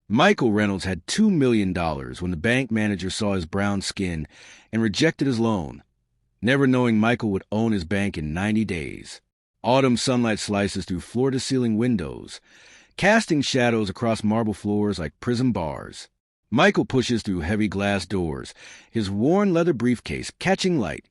Michael Reynolds had $2 million when the bank manager saw his brown skin and rejected his loan, never knowing Michael would own his bank in 90 days. Autumn sunlight slices through floor-to-ceiling windows, casting shadows across marble floors like prism bars. Michael pushes through heavy glass doors, his worn leather briefcase catching light.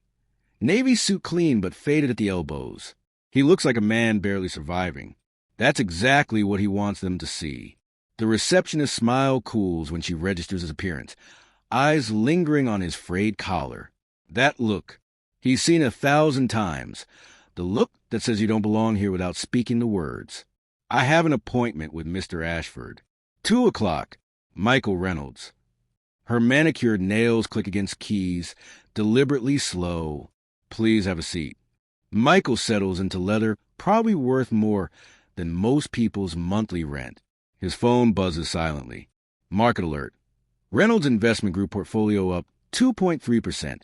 Navy suit clean but faded at the elbows. He looks like a man barely surviving. That's exactly what he wants them to see. The receptionist's smile cools when she registers his appearance, eyes lingering on his frayed collar. That look, he's seen 1,000 times. The look that says you don't belong here without speaking the words. I have an appointment with Mr. Ashford. 2 o'clock. Michael Reynolds. Her manicured nails click against keys, deliberately slow. Please have a seat. Michael settles into leather, probably worth more than most people's monthly rent. His phone buzzes silently. Market alert. Reynolds Investment Group portfolio up 2.3%,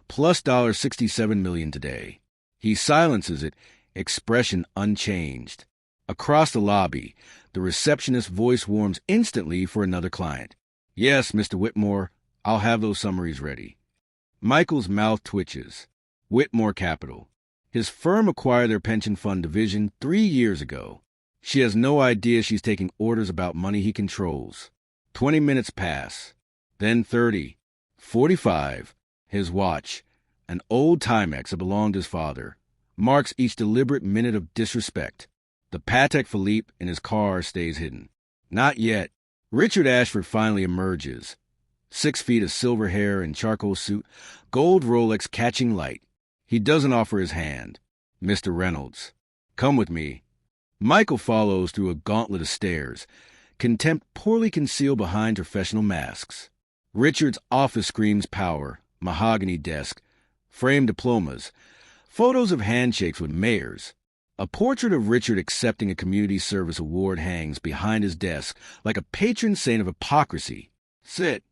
plus $67 million today. He silences it, expression unchanged. Across the lobby, the receptionist's voice warms instantly for another client. Yes, Mr. Whitmore, I'll have those summaries ready. Michael's mouth twitches. Whitmore Capital. His firm acquired their pension fund division 3 years ago. She has no idea she's taking orders about money he controls. 20 minutes pass. Then 30. 45. His watch, an old Timex that belonged to his father, marks each deliberate minute of disrespect. The Patek Philippe in his car stays hidden. Not yet. Richard Ashford finally emerges. 6 feet of silver hair and charcoal suit, gold Rolex catching light. He doesn't offer his hand. Mr. Reynolds. Come with me. Michael follows through a gauntlet of stairs, contempt poorly concealed behind professional masks. Richard's office screams power, mahogany desk, framed diplomas, photos of handshakes with mayors. A portrait of Richard accepting a community service award hangs behind his desk like a patron saint of hypocrisy. Sit.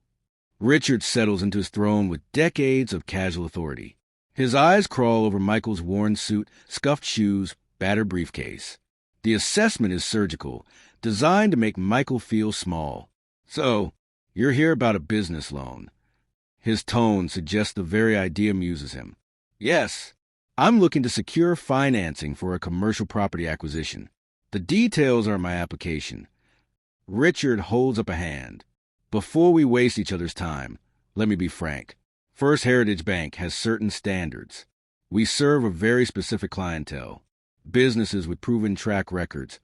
Richard settles into his throne with decades of casual authority. His eyes crawl over Michael's worn suit, scuffed shoes, battered briefcase. The assessment is surgical, designed to make Michael feel small. So, you're here about a business loan. His tone suggests the very idea amuses him. Yes, I'm looking to secure financing for a commercial property acquisition. The details are in my application. Richard holds up a hand. Before we waste each other's time, let me be frank. First Heritage Bank has certain standards. We serve a very specific clientele. Businesses with proven track records,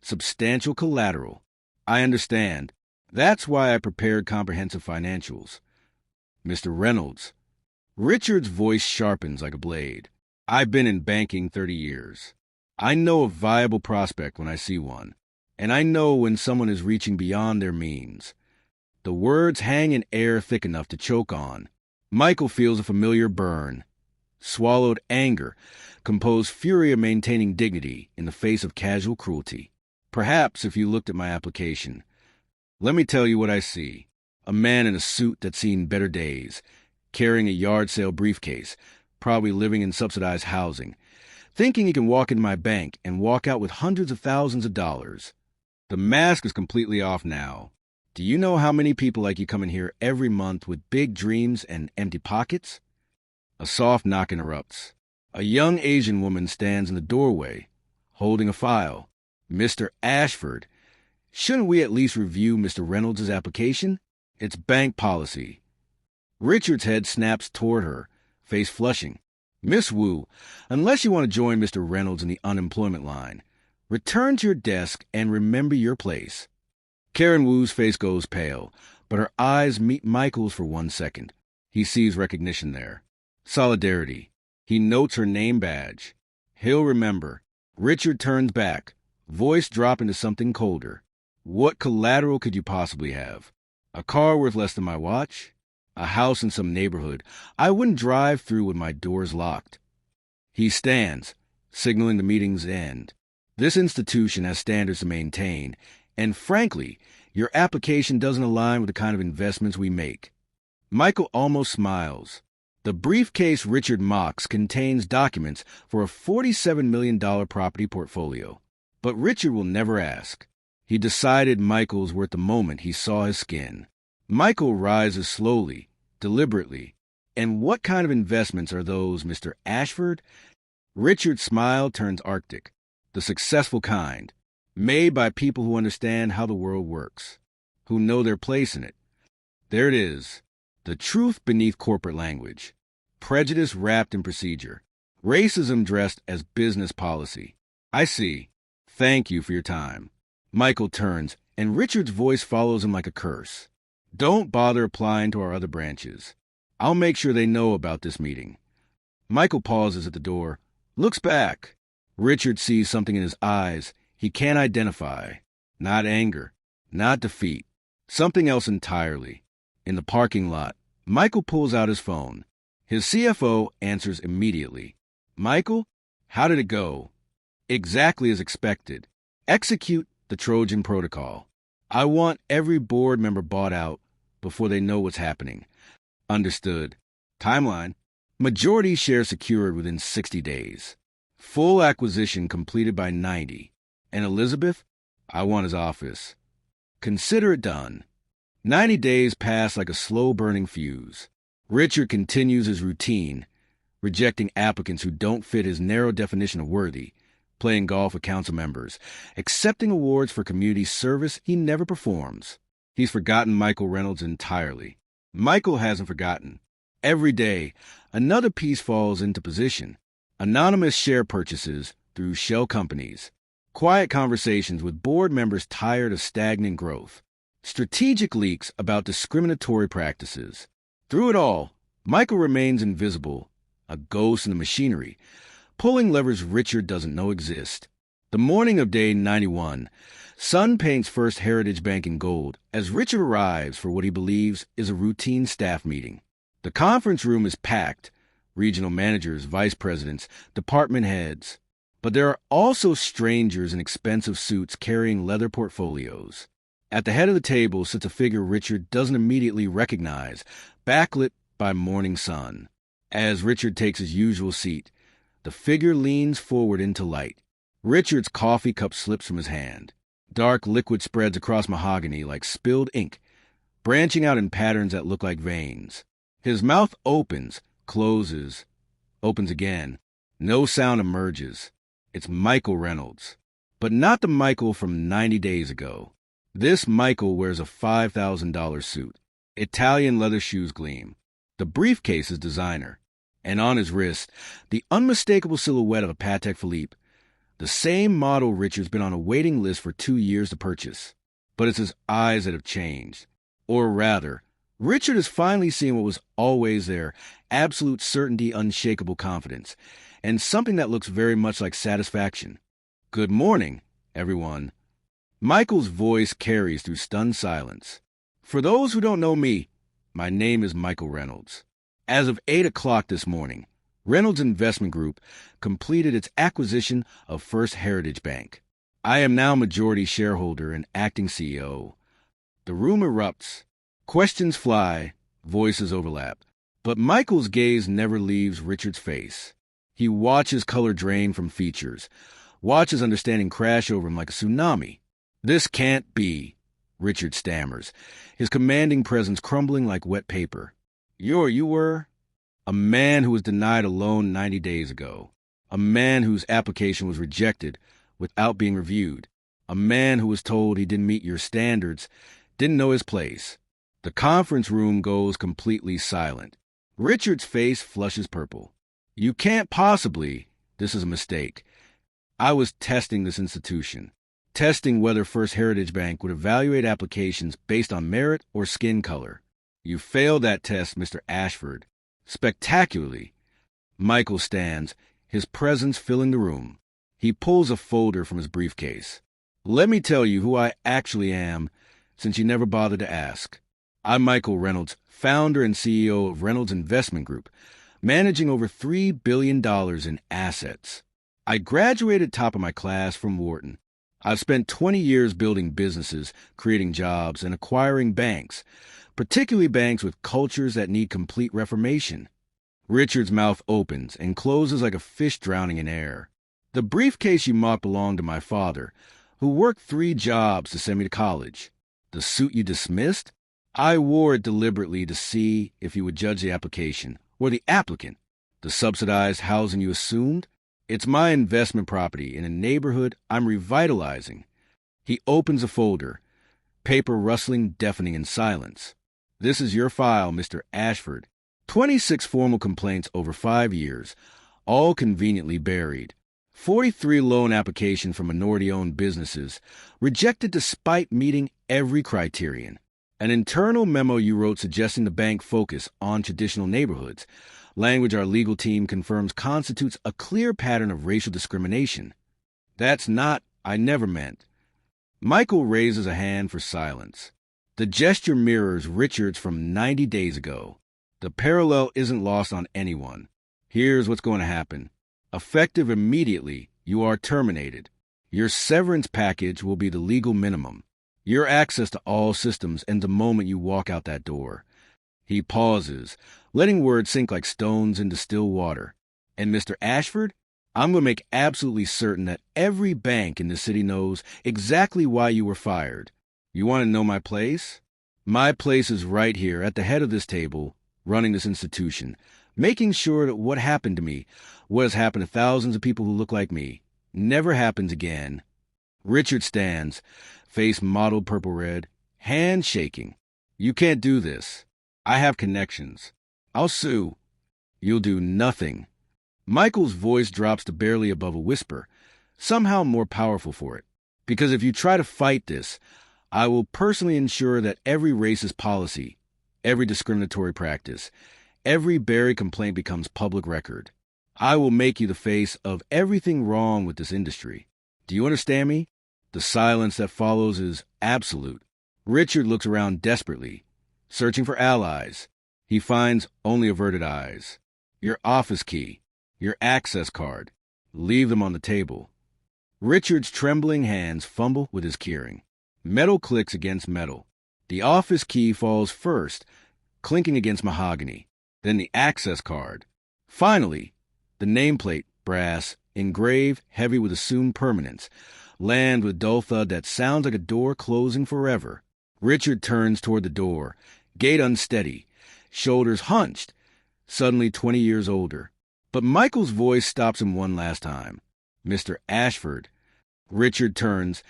substantial collateral. I understand. That's why I prepared comprehensive financials. Mr. Reynolds. Richard's voice sharpens like a blade. I've been in banking 30 years. I know a viable prospect when I see one, and I know when someone is reaching beyond their means. The words hang in air thick enough to choke on. Michael feels a familiar burn. Swallowed anger, composed fury of maintaining dignity in the face of casual cruelty. Perhaps if you looked at my application. Let me tell you what I see. A man in a suit that's seen better days, carrying a yard sale briefcase, probably living in subsidized housing, thinking he can walk into my bank and walk out with hundreds of thousands of dollars. The mask is completely off now. Do you know how many people like you come in here every month with big dreams and empty pockets? A soft knock interrupts. A young Asian woman stands in the doorway, holding a file. Mr. Ashford. Shouldn't we at least review Mr. Reynolds' application? It's bank policy. Richard's head snaps toward her, face flushing. Miss Wu, unless you want to join Mr. Reynolds in the unemployment line, return to your desk and remember your place. Karen Wu's face goes pale, but her eyes meet Michael's for 1 second. He sees recognition there. Solidarity. He notes her name badge. He'll remember. Richard turns back, voice dropping to something colder. What collateral could you possibly have? A car worth less than my watch? A house in some neighborhood I wouldn't drive through with my doors locked. He stands, signaling the meeting's end. This institution has standards to maintain, and frankly, your application doesn't align with the kind of investments we make. Michael almost smiles. The briefcase Richard mocks contains documents for a $47 million property portfolio. But Richard will never ask. He decided Michael's were at the moment he saw his skin. Michael rises slowly, deliberately. And what kind of investments are those, Mr. Ashford? Richard's smile turns arctic. The successful kind, made by people who understand how the world works, who know their place in it. There it is, the truth beneath corporate language. Prejudice wrapped in procedure. Racism dressed as business policy. I see. Thank you for your time. Michael turns, and Richard's voice follows him like a curse. Don't bother applying to our other branches. I'll make sure they know about this meeting. Michael pauses at the door, looks back. Richard sees something in his eyes he can't identify. Not anger, not defeat. Something else entirely. In the parking lot, Michael pulls out his phone. His CFO answers immediately. Michael, how did it go? Exactly as expected. Execute the Trojan protocol. I want every board member bought out before they know what's happening. Understood. Timeline. Majority share secured within 60 days. Full acquisition completed by 90. And Elizabeth? I want his office. Consider it done. 90 days pass like a slow-burning fuse. Richard continues his routine, rejecting applicants who don't fit his narrow definition of worthy, playing golf with council members, accepting awards for community service he never performs. He's forgotten Michael Reynolds entirely. Michael hasn't forgotten. Every day, another piece falls into position. Anonymous share purchases through shell companies. Quiet conversations with board members tired of stagnant growth. Strategic leaks about discriminatory practices. Through it all, Michael remains invisible, a ghost in the machinery, pulling levers Richard doesn't know exist. The morning of day 91, sun paints First Heritage Bank in gold as Richard arrives for what he believes is a routine staff meeting. The conference room is packed, regional managers, vice presidents, department heads. But there are also strangers in expensive suits carrying leather portfolios. At the head of the table sits a figure Richard doesn't immediately recognize, backlit by morning sun. As Richard takes his usual seat, the figure leans forward into light. Richard's coffee cup slips from his hand. Dark liquid spreads across mahogany like spilled ink, branching out in patterns that look like veins. His mouth opens, closes, opens again. No sound emerges. It's Michael Reynolds. But not the Michael from 90 days ago. This Michael wears a $5,000 suit. Italian leather shoes gleam. The briefcase is designer. And on his wrist, the unmistakable silhouette of a Patek Philippe. The same model Richard's been on a waiting list for 2 years to purchase. But it's his eyes that have changed. Or rather, Richard has finally seen what was always there, absolute certainty, unshakable confidence, and something that looks very much like satisfaction. Good morning, everyone. Michael's voice carries through stunned silence. For those who don't know me, my name is Michael Reynolds. As of 8 o'clock this morning, Reynolds Investment Group completed its acquisition of First Heritage Bank. I am now majority shareholder and acting CEO. The room erupts. Questions fly, voices overlap. But Michael's gaze never leaves Richard's face. He watches color drain from features, watches understanding crash over him like a tsunami. This can't be, Richard stammers, his commanding presence crumbling like wet paper. You were? A man who was denied a loan 90 days ago. A man whose application was rejected without being reviewed. A man who was told he didn't meet your standards, didn't know his place. The conference room goes completely silent. Richard's face flushes purple. You can't possibly. This is a mistake. I was testing this institution. Testing whether First Heritage Bank would evaluate applications based on merit or skin color. You failed that test, Mr. Ashford. Spectacularly. Michael stands, his presence filling the room. He pulls a folder from his briefcase. Let me tell you who I actually am, since you never bothered to ask. I'm Michael Reynolds, founder and CEO of Reynolds Investment Group, managing over $3 billion in assets. I graduated top of my class from Wharton. I've spent 20 years building businesses, creating jobs, and acquiring banks, particularly banks with cultures that need complete reformation. Richard's mouth opens and closes like a fish drowning in air. The briefcase you mocked belonged to my father, who worked 3 jobs to send me to college. The suit you dismissed? I wore it deliberately to see if you would judge the application, or the applicant. The subsidized housing you assumed? It's my investment property in a neighborhood I'm revitalizing. He opens a folder, paper rustling, deafening in silence. This is your file, Mr. Ashford. 26 formal complaints over 5 years, all conveniently buried. 43 loan applications from minority-owned businesses, rejected despite meeting every criterion. An internal memo you wrote suggesting the bank focus on traditional neighborhoods, language our legal team confirms constitutes a clear pattern of racial discrimination. That's not, I never meant. Michael raises a hand for silence. The gesture mirrors Richard's from 90 days ago. The parallel isn't lost on anyone. Here's what's going to happen. Effective immediately, you are terminated. Your severance package will be the legal minimum. Your access to all systems ends the moment you walk out that door. He pauses, letting words sink like stones into still water. And Mr. Ashford, I'm going to make absolutely certain that every bank in the city knows exactly why you were fired. You want to know my place? My place is right here at the head of this table, running this institution, making sure that what happened to me, what has happened to thousands of people who look like me, never happens again. Richard stands, face mottled purple-red, hand shaking. You can't do this. I have connections. I'll sue. You'll do nothing. Michael's voice drops to barely above a whisper, somehow more powerful for it. Because if you try to fight this, I will personally ensure that every racist policy, every discriminatory practice, every buried complaint becomes public record. I will make you the face of everything wrong with this industry. Do you understand me? The silence that follows is absolute. Richard looks around desperately, searching for allies. He finds only averted eyes. Your office key, your access card. Leave them on the table. Richard's trembling hands fumble with his keyring. Metal clicks against metal. The office key falls first, clinking against mahogany. Then the access card. Finally, the nameplate, brass, engraved, heavy with assumed permanence, land with dull thud that sounds like a door closing forever. Richard turns toward the door, gait unsteady, shoulders hunched, suddenly 20 years older. But Michael's voice stops him one last time. Mr. Ashford. Richard turns,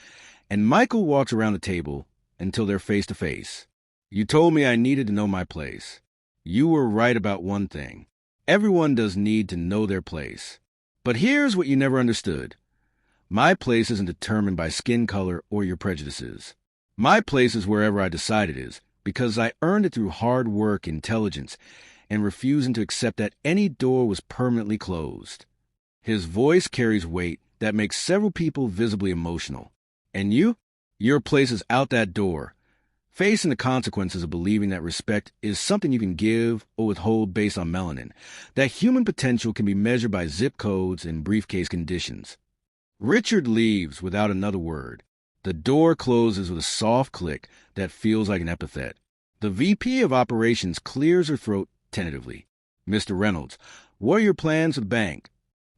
and Michael walks around the table until they're face to face. You told me I needed to know my place. You were right about one thing. Everyone does need to know their place. But here's what you never understood. My place isn't determined by skin color or your prejudices. My place is wherever I decide it is, because I earned it through hard work, intelligence, and refusing to accept that any door was permanently closed. His voice carries weight that makes several people visibly emotional. And you? Your place is out that door, facing the consequences of believing that respect is something you can give or withhold based on melanin, that human potential can be measured by zip codes and briefcase conditions. Richard leaves without another word. The door closes with a soft click that feels like an epithet. The VP of Operations clears her throat tentatively. Mr. Reynolds, what are your plans for the bank?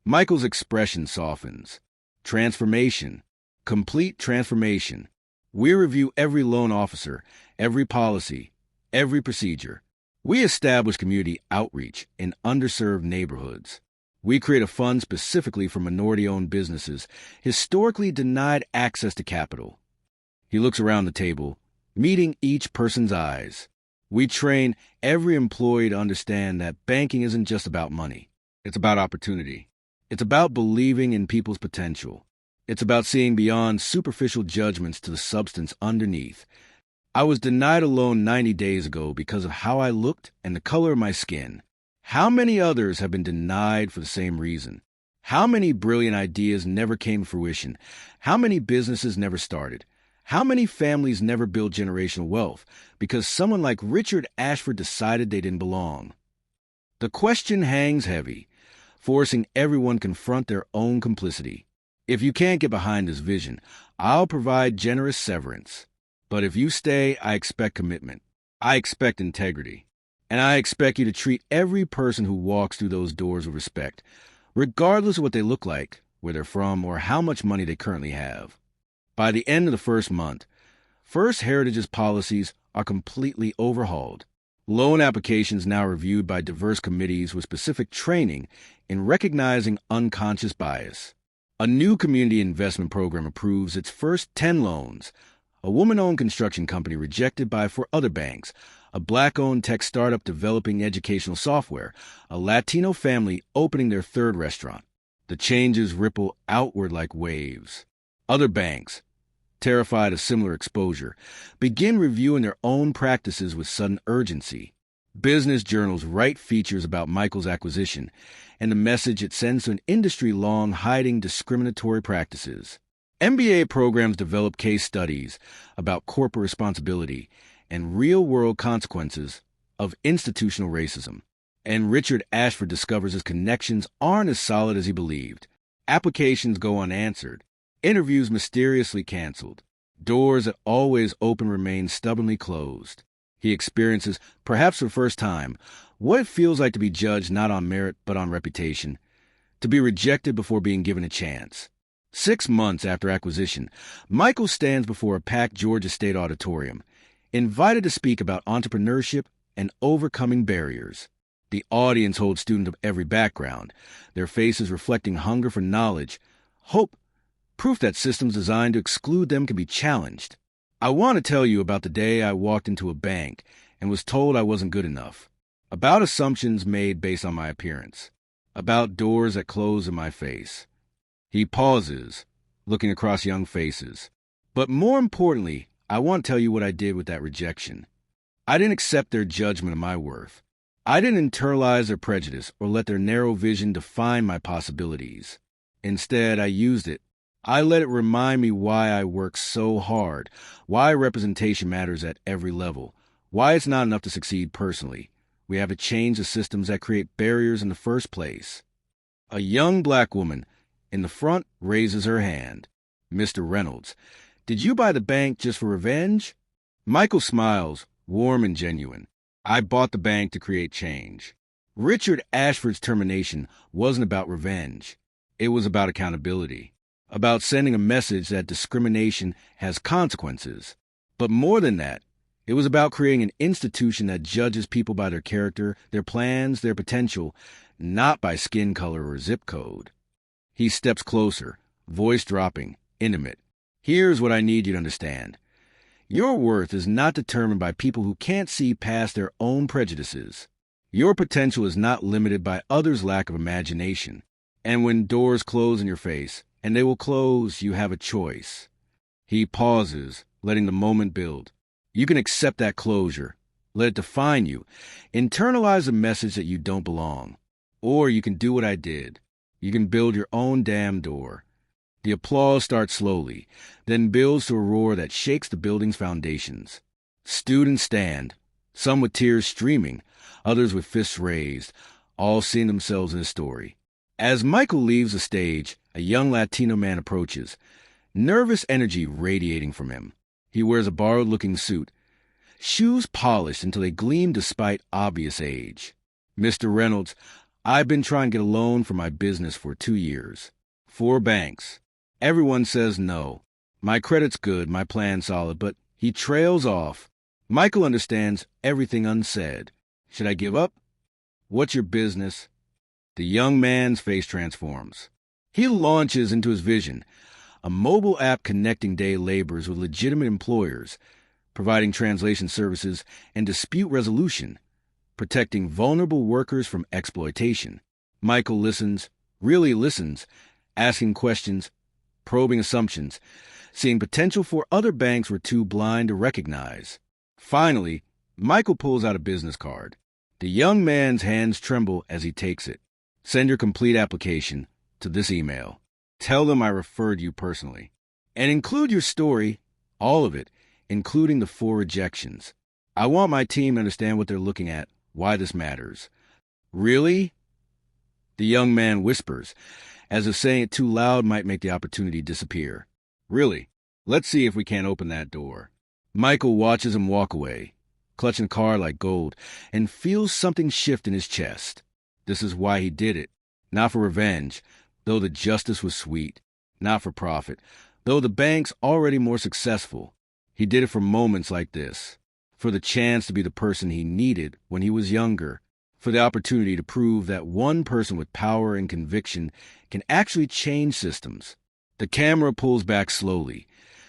Michael's expression softens. Transformation. Complete transformation. We review every loan officer, every policy, every procedure. We establish community outreach in underserved neighborhoods. We create a fund specifically for minority-owned businesses historically denied access to capital. He looks around the table, meeting each person's eyes. We train every employee to understand that banking isn't just about money. It's about opportunity. It's about believing in people's potential. It's about seeing beyond superficial judgments to the substance underneath. I was denied a loan 90 days ago because of how I looked and the color of my skin. How many others have been denied for the same reason? How many brilliant ideas never came to fruition? How many businesses never started? How many families never built generational wealth because someone like Richard Ashford decided they didn't belong? The question hangs heavy, forcing everyone to confront their own complicity. If you can't get behind this vision, I'll provide generous severance. But if you stay, I expect commitment. I expect integrity. And I expect you to treat every person who walks through those doors with respect, regardless of what they look like, where they're from, or how much money they currently have. By the end of the first month, First Heritage's policies are completely overhauled. Loan applications now reviewed by diverse committees with specific training in recognizing unconscious bias. A new community investment program approves its first 10 loans. A woman-owned construction company rejected by 4 other banks. A black-owned tech startup developing educational software. A Latino family opening their 3rd restaurant. The changes ripple outward like waves. Other banks, terrified of similar exposure, begin reviewing their own practices with sudden urgency. Business journals write features about Michael's acquisition and the message it sends to an industry long hiding discriminatory practices. MBA programs develop case studies about corporate responsibility and real-world consequences of institutional racism. And Richard Ashford discovers his connections aren't as solid as he believed. Applications go unanswered. Interviews mysteriously canceled. Doors that always open remain stubbornly closed. He experiences, perhaps for the first time, what it feels like to be judged not on merit but on reputation, to be rejected before being given a chance. 6 months after acquisition, Michael stands before a packed Georgia State auditorium, invited to speak about entrepreneurship and overcoming barriers. The audience holds students of every background, their faces reflecting hunger for knowledge, hope, proof that systems designed to exclude them can be challenged. I want to tell you about the day I walked into a bank and was told I wasn't good enough, about assumptions made based on my appearance, about doors that closed in my face. He pauses, looking across young faces. But more importantly, I want to tell you what I did with that rejection. I didn't accept their judgment of my worth. I didn't internalize their prejudice or let their narrow vision define my possibilities. Instead, I used it. I let it remind me why I work so hard, why representation matters at every level, why it's not enough to succeed personally. We have to change the systems that create barriers in the first place. A young black woman in the front raises her hand. Mr. Reynolds, did you buy the bank just for revenge? Michael smiles, warm and genuine. I bought the bank to create change. Richard Ashford's termination wasn't about revenge. It was about accountability. About sending a message that discrimination has consequences. But more than that, it was about creating an institution that judges people by their character, their plans, their potential, not by skin color or zip code. He steps closer, voice dropping, intimate. Here's what I need you to understand. Your worth is not determined by people who can't see past their own prejudices. Your potential is not limited by others' lack of imagination. And when doors close in your face, and they will close, you have a choice. He pauses, letting the moment build. You can accept that closure. Let it define you. Internalize the message that you don't belong. Or you can do what I did. You can build your own damn door. The applause starts slowly, then builds to a roar that shakes the building's foundations. Students stand, some with tears streaming, others with fists raised, all seeing themselves in the story. As Michael leaves the stage, a young Latino man approaches, nervous energy radiating from him. He wears a borrowed-looking suit, shoes polished until they gleam despite obvious age. Mr. Reynolds, I've been trying to get a loan for my business for 2 years. 4 banks. Everyone says no. My credit's good, my plan's solid, but he trails off. Michael understands everything unsaid. Should I give up? What's your business? The young man's face transforms. He launches into his vision, a mobile app connecting day laborers with legitimate employers, providing translation services and dispute resolution, protecting vulnerable workers from exploitation. Michael listens, really listens, asking questions, probing assumptions, seeing potential for other banks were too blind to recognize. Finally, Michael pulls out a business card. The young man's hands tremble as he takes it. Send your complete application to this email. Tell them I referred you personally. And include your story, all of it, including the 4 rejections. I want my team to understand what they're looking at, why this matters. Really? The young man whispers, as if saying it too loud might make the opportunity disappear. Really? Let's see if we can't open that door. Michael watches him walk away, clutching the card like gold, and feels something shift in his chest. This is why he did it. Not for revenge, though the justice was sweet. Not for profit, Though the bank's already more successful, he did it for moments like this, for the chance to be the person he needed when he was younger, for the opportunity to prove that one person with power and conviction can actually change systems. The camera pulls back slowly,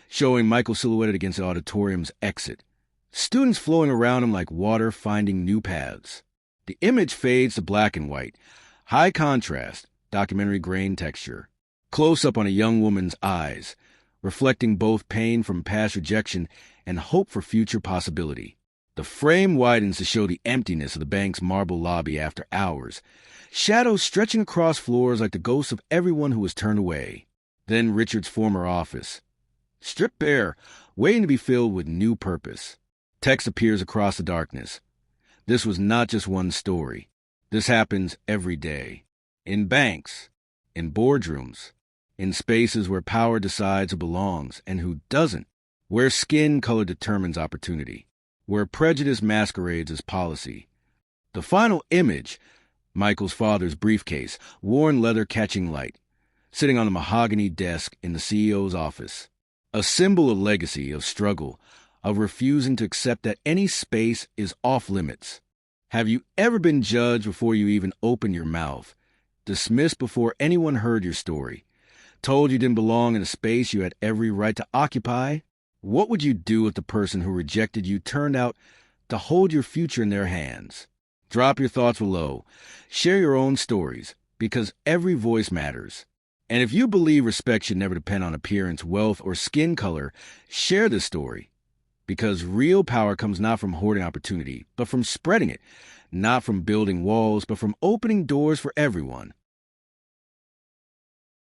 showing Michael silhouetted against the auditorium's exit, students flowing around him like water finding new paths. The image fades to black and white, high contrast, documentary grain texture. Close up on a young woman's eyes, reflecting both pain from past rejection and hope for future possibility. The frame widens to show the emptiness of the bank's marble lobby after hours, shadows stretching across floors like the ghosts of everyone who was turned away. Then Richard's former office, stripped bare, waiting to be filled with new purpose. Text appears across the darkness. This was not just one story. This happens every day. In banks, in boardrooms, in spaces where power decides who belongs and who doesn't, where skin color determines opportunity, where prejudice masquerades as policy. The final image, Michael's father's briefcase, worn leather catching light, sitting on a mahogany desk in the CEO's office. A symbol of legacy, of struggle, of refusing to accept that any space is off limits. Have you ever been judged before you even opened your mouth, dismissed before anyone heard your story, told you didn't belong in a space you had every right to occupy? What would you do if the person who rejected you turned out to hold your future in their hands? Drop your thoughts below. Share your own stories, because every voice matters. And if you believe respect should never depend on appearance, wealth, or skin color, share this story. Because real power comes not from hoarding opportunity, but from spreading it. Not from building walls, but from opening doors for everyone.